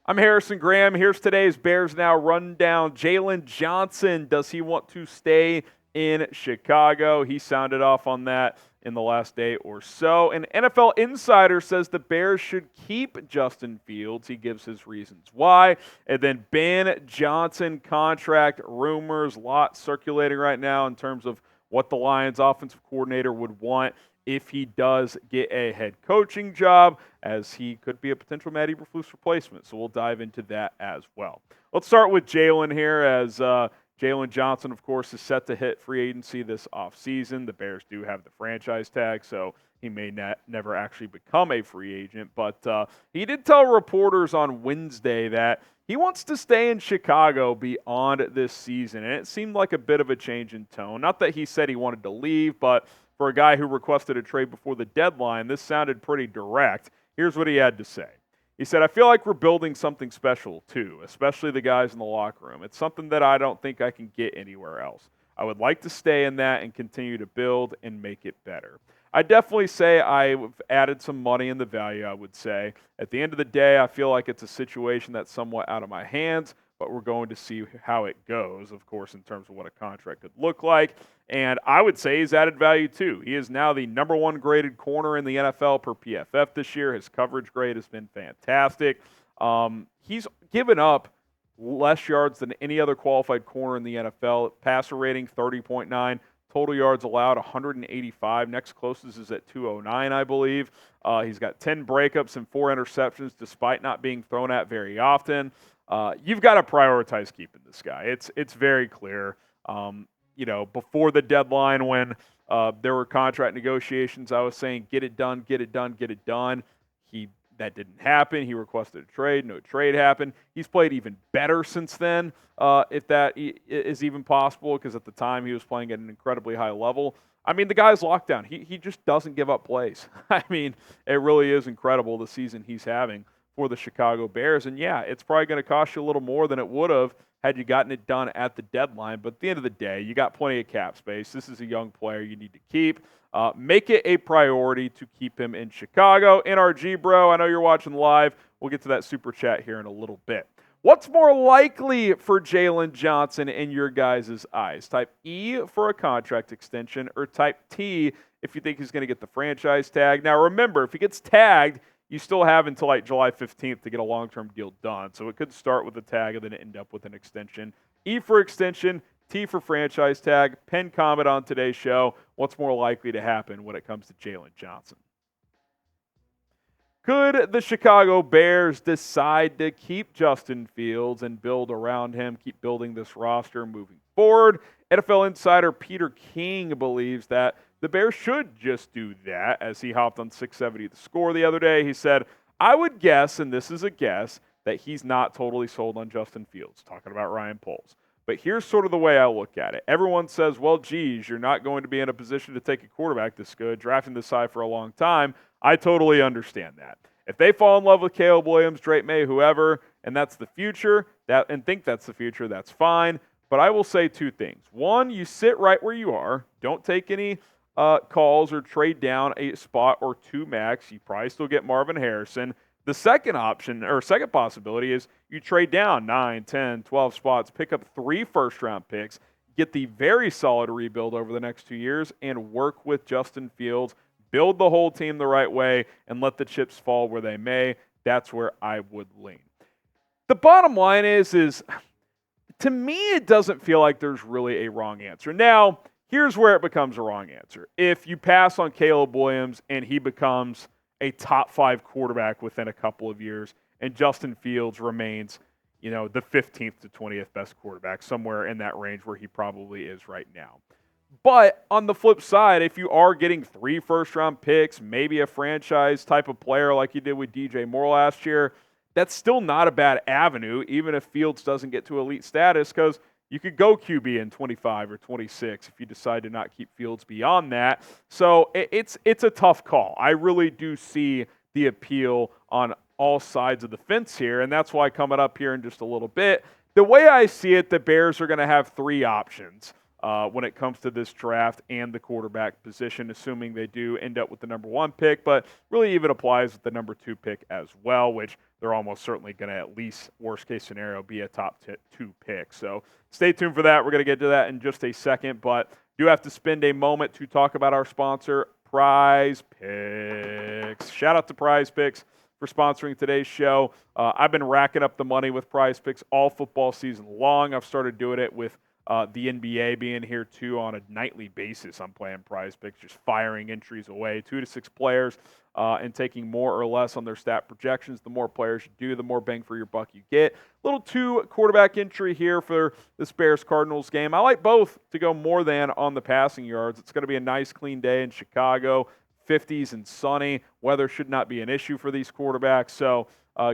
I'm Harrison Graham. Here's today's Bears Now rundown. Jaylon Johnson, does he want to stay in Chicago? He sounded off on that in the last day or so. An NFL insider says the Bears should keep Justin Fields. He gives his reasons why. And then Ben Johnson contract rumors, lot circulating right now in terms of what the Lions offensive coordinator would want if he does get a head coaching job, as he could be a potential Matt Eberflus replacement. So we'll dive into that as well. Let's start with Jaylon here, as Jaylon Johnson, of course, is set to hit free agency this offseason. The Bears do have the franchise tag, so he may never actually become a free agent. But he did tell reporters on Wednesday that he wants to stay in Chicago beyond this season, and it seemed like a bit of a change in tone. Not that he said he wanted to leave, but for a guy who requested a trade before the deadline, this sounded pretty direct. Here's what he had to say. He said, "I feel like we're building something special, too, especially the guys in the locker room. It's something that I don't think I can get anywhere else. I would like to stay in that and continue to build and make it better." I definitely say I've added some money in the value, I would say. At the end of the day, I feel like it's a situation that's somewhat out of my hands, but we're going to see how it goes, of course, in terms of what a contract could look like. And I would say he's added value too. He is now the number one graded corner in the NFL per PFF this year. His coverage grade has been fantastic. He's given up less yards than any other qualified corner in the NFL. Passer rating 30.9. Total yards allowed 185. Next closest is at 209, I believe. He's got 10 breakups and 4 interceptions despite not being thrown at very often. You've got to prioritize keeping this guy. It's very clear. Before the deadline when there were contract negotiations, I was saying, get it done, get it done, get it done. That didn't happen. He requested a trade. No trade happened. He's played even better since then, if that is even possible, because at the time he was playing at an incredibly high level. I mean, the guy's locked down. He just doesn't give up plays. I mean, it really is incredible the season he's having for the Chicago Bears. And, yeah, it's probably going to cost you a little more than it would have had you gotten it done at the deadline. But at the end of the day, you got plenty of cap space. This is a young player you need to keep. Make it a priority to keep him in Chicago. NRG, bro, I know you're watching live. We'll get to that super chat here in a little bit. What's more likely for Jaylon Johnson in your guys' eyes? Type E for a contract extension, or type T if you think he's going to get the franchise tag. Now, remember, if he gets tagged, you still have until like July 15th to get a long-term deal done. So it could start with a tag and then end up with an extension. E for extension, T for franchise tag. Pen comment on today's show. What's more likely to happen when it comes to Jaylon Johnson? Could the Chicago Bears decide to keep Justin Fields and build around him, keep building this roster moving forward? NFL insider Peter King believes that the Bears should just do that, as he hopped on 670 The Score the other day. He said, "I would guess, and this is a guess, that he's not totally sold on Justin Fields," talking about Ryan Poles. "But here's sort of the way I look at it. Everyone says, well, geez, you're not going to be in a position to take a quarterback this good, drafting this high for a long time. I totally understand that. If they fall in love with Caleb Williams, Drake Maye, whoever, and that's the future, and think that's the future, that's fine. But I will say two things. One, you sit right where you are. Don't take any calls or trade down a spot or two max. You probably still get Marvin Harrison. The second option, or second possibility, is you trade down 9, 10, 12 spots, pick up 3 first-round picks, get the very solid rebuild over the next 2 years, and work with Justin Fields, build the whole team the right way, and let the chips fall where they may. That's where I would lean." The bottom line is to me, it doesn't feel like there's really a wrong answer. Now, here's where it becomes a wrong answer. If you pass on Caleb Williams and he becomes a top 5 quarterback within a couple of years, and Justin Fields remains, the 15th to 20th best quarterback, somewhere in that range where he probably is right now. But on the flip side, if you are getting 3 first-round picks, maybe a franchise type of player like you did with DJ Moore last year, that's still not a bad avenue, even if Fields doesn't get to elite status, because you could go QB in 25 or 26 if you decide to not keep Fields beyond that. So it's a tough call. I really do see the appeal on all sides of the fence here, and that's why coming up here in just a little bit, the way I see it, the Bears are going to have 3 options when it comes to this draft and the quarterback position, assuming they do end up with the number 1 pick, but really even applies with the number 2 pick as well, which they're almost certainly going to, at least worst case scenario, be a top 2 pick. So stay tuned for that. We're going to get to that in just a second, but do have to spend a moment to talk about our sponsor, PrizePicks. Shout out to PrizePicks for sponsoring today's show. I've been racking up the money with PrizePicks all football season long. I've started doing it with the NBA being here too on a nightly basis. I'm playing PrizePicks, just firing entries away, 2 to 6 players, and taking more or less on their stat projections. The more players you do, the more bang for your buck you get. Little 2 quarterback entry here for this Bears-Cardinals game. I like both to go more than on the passing yards. It's going to be a nice, clean day in Chicago, 50s and sunny. Weather should not be an issue for these quarterbacks. So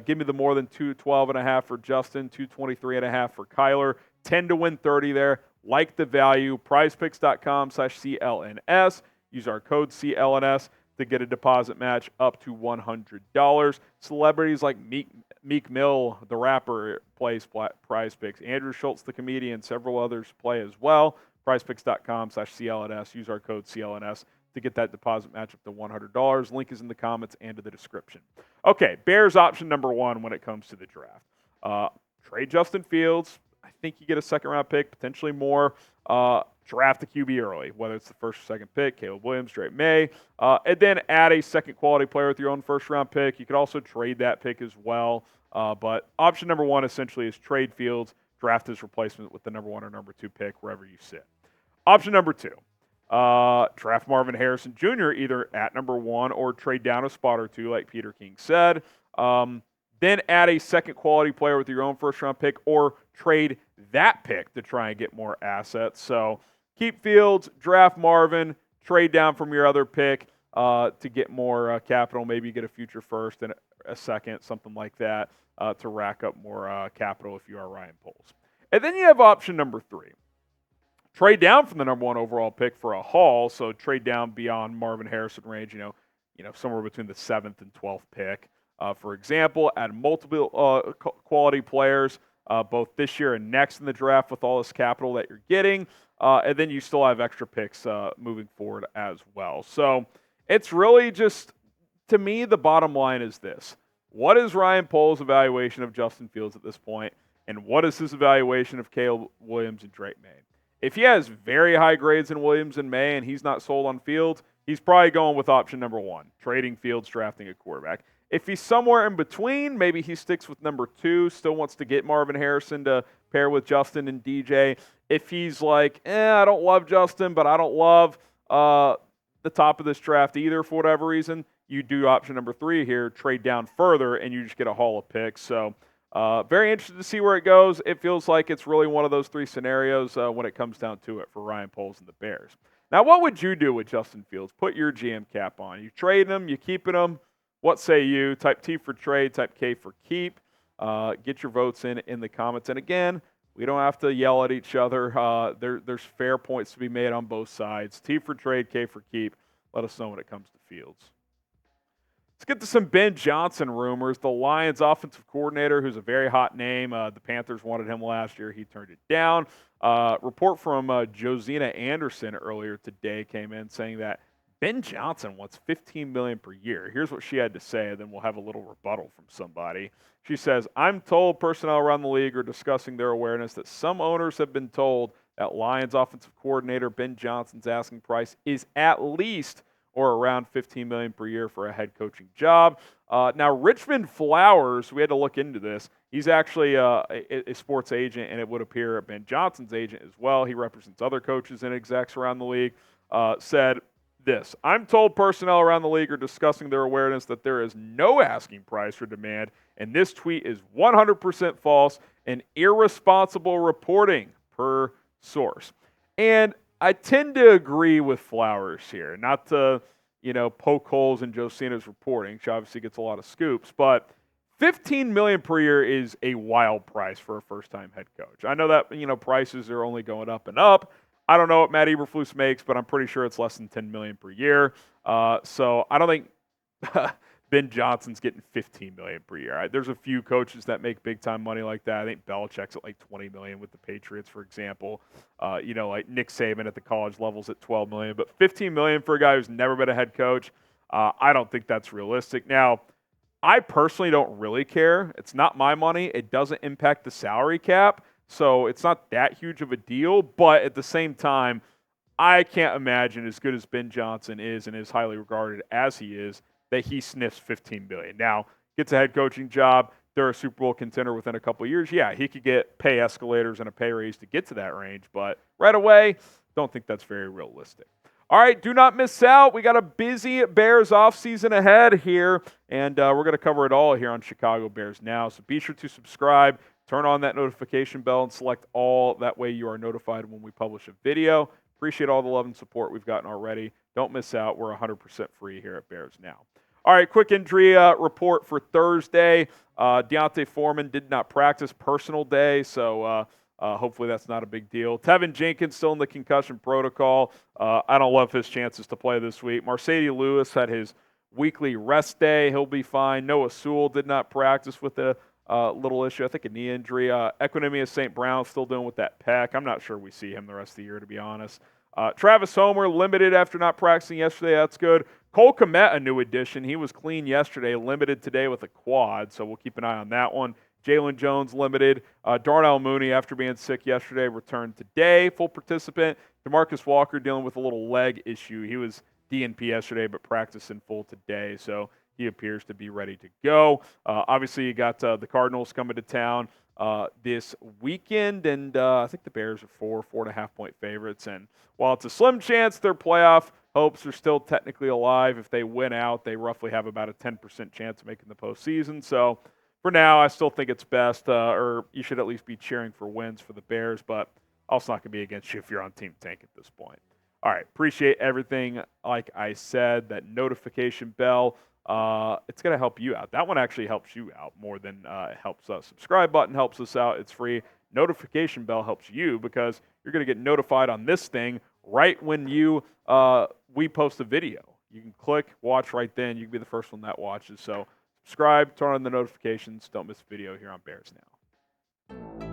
give me the more than 212.5 for Justin, 223.5 for Kyler. 10 to win 30 there. Like the value. PrizePicks.com/CLNS. Use our code CLNS to get a deposit match up to $100. Celebrities like Meek Mill, the rapper, plays PrizePicks. Andrew Schultz, the comedian, several others play as well. PrizePicks.com/CLNS. Use our code CLNS to get that deposit match up to $100. Link is in the comments and in the description. Okay, Bears option number 1 when it comes to the draft. Trade Justin Fields. I think you get a second-round pick, potentially more. Draft a QB early, whether it's the first or second pick, Caleb Williams, Drake Maye, and then add a second quality player with your own first-round pick. You could also trade that pick as well. But option number 1 essentially is trade Fields, draft his replacement with the number 1 or number 2 pick wherever you sit. Option number 2, draft Marvin Harrison Jr. either at number 1 or trade down a spot or 2, like Peter King said. Then add a second quality player with your own first-round pick or trade that pick to try and get more assets. So keep Fields, draft Marvin, trade down from your other pick to get more capital. Maybe you get a future first and a second, something like that, to rack up more capital if you are Ryan Poles. And then you have option number 3. Trade down from the number 1 overall pick for a haul, so trade down beyond Marvin Harrison range, somewhere between the 7th and 12th pick. For example, add multiple quality players both this year and next in the draft with all this capital that you're getting, and then you still have extra picks moving forward as well. So it's really just, to me, the bottom line is this. What is Ryan Poles' evaluation of Justin Fields at this point, and what is his evaluation of Caleb Williams and Drake Maye? If he has very high grades in Williams and Maye and he's not sold on Fields, he's probably going with option number 1, trading Fields, drafting a quarterback. If he's somewhere in between, maybe he sticks with number 2, still wants to get Marvin Harrison to pair with Justin and DJ. If he's like, I don't love Justin, but I don't love the top of this draft either for whatever reason, you do option number 3 here, trade down further, and you just get a haul of picks. So very interested to see where it goes. It feels like it's really one of those 3 scenarios when it comes down to it for Ryan Poles and the Bears. Now, what would you do with Justin Fields? Put your GM cap on. You trading him, you keeping him. What say you? Type T for trade, type K for keep. Get your votes in the comments. And again, we don't have to yell at each other. There's fair points to be made on both sides. T for trade, K for keep. Let us know when it comes to Fields. Let's get to some Ben Johnson rumors. The Lions offensive coordinator, who's a very hot name. The Panthers wanted him last year. He turned it down. Report from Josina Anderson earlier today came in saying that Ben Johnson wants $15 million per year. Here's what she had to say, and then we'll have a little rebuttal from somebody. She says, I'm told personnel around the league are discussing their awareness that some owners have been told that Lions offensive coordinator Ben Johnson's asking price is at least or around $15 million per year for a head coaching job. Now, Richmond Flowers, we had to look into this. He's actually a sports agent, and it would appear Ben Johnson's agent as well. He represents other coaches and execs around the league, said this. I'm told personnel around the league are discussing their awareness that there is no asking price for demand, and this tweet is 100% false and irresponsible reporting per source. And I tend to agree with Flowers here, not to, poke holes in Josina's reporting. She obviously gets a lot of scoops, but $15 million per year is a wild price for a first-time head coach. I know that, prices are only going up and up. I don't know what Matt Eberflus makes, but I'm pretty sure it's less than $10 million per year. So I don't think Ben Johnson's getting $15 million per year. There's a few coaches that make big time money like that. I think Belichick's at like $20 million with the Patriots, for example. Like Nick Saban at the college level's at $12 million, but $15 million for a guy who's never been a head coach, I don't think that's realistic. Now, I personally don't really care. It's not my money. It doesn't impact the salary cap, so it's not that huge of a deal. But at the same time, I can't imagine, as good as Ben Johnson is and as highly regarded as he is, that he sniffs $15 billion. Now, gets a head coaching job. They're a Super Bowl contender within a couple of years. Yeah, he could get pay escalators and a pay raise to get to that range. But right away, don't think that's very realistic. All right, do not miss out. We got a busy Bears offseason ahead here, and we're going to cover it all here on Chicago Bears Now. So be sure to subscribe, turn on that notification bell, and select all. That way you are notified when we publish a video. Appreciate all the love and support we've gotten already. Don't miss out. We're 100% free here at Bears Now. All right, quick injury report for Thursday. Deontay Foreman did not practice, personal day, so hopefully that's not a big deal. Tevin Jenkins still in the concussion protocol. I don't love his chances to play this week. Marcedes Lewis had his weekly rest day. He'll be fine. Noah Sewell did not practice with a little issue, I think a knee injury. Equinemius St. Brown still dealing with that pec. I'm not sure we see him the rest of the year, to be honest. Travis Homer limited after not practicing yesterday. That's good. Cole Kmet, a new addition. He was clean yesterday, limited today with a quad, so we'll keep an eye on that one. Jaylon Jones limited. Darnell Mooney, after being sick yesterday, returned today, full participant. DeMarcus Walker dealing with a little leg issue. He was DNP yesterday, but practiced in full today, so he appears to be ready to go. Obviously, you got the Cardinals coming to town this weekend, and I think the Bears are 4.5-point favorites. And while it's a slim chance their playoff hopes are still technically alive, if they win out, they roughly have about a 10% chance of making the postseason. So for now, I still think it's best, or you should at least be cheering for wins for the Bears, but also not going to be against you if you're on Team Tank at this point. All right, appreciate everything. Like I said, that notification bell, it's going to help you out. That one actually helps you out more than it helps us. Subscribe button helps us out. It's free. Notification bell helps you because you're going to get notified on this thing right when we post a video. You can click, watch right then. You can be the first one that watches. So subscribe, turn on the notifications. Don't miss a video here on Bears Now.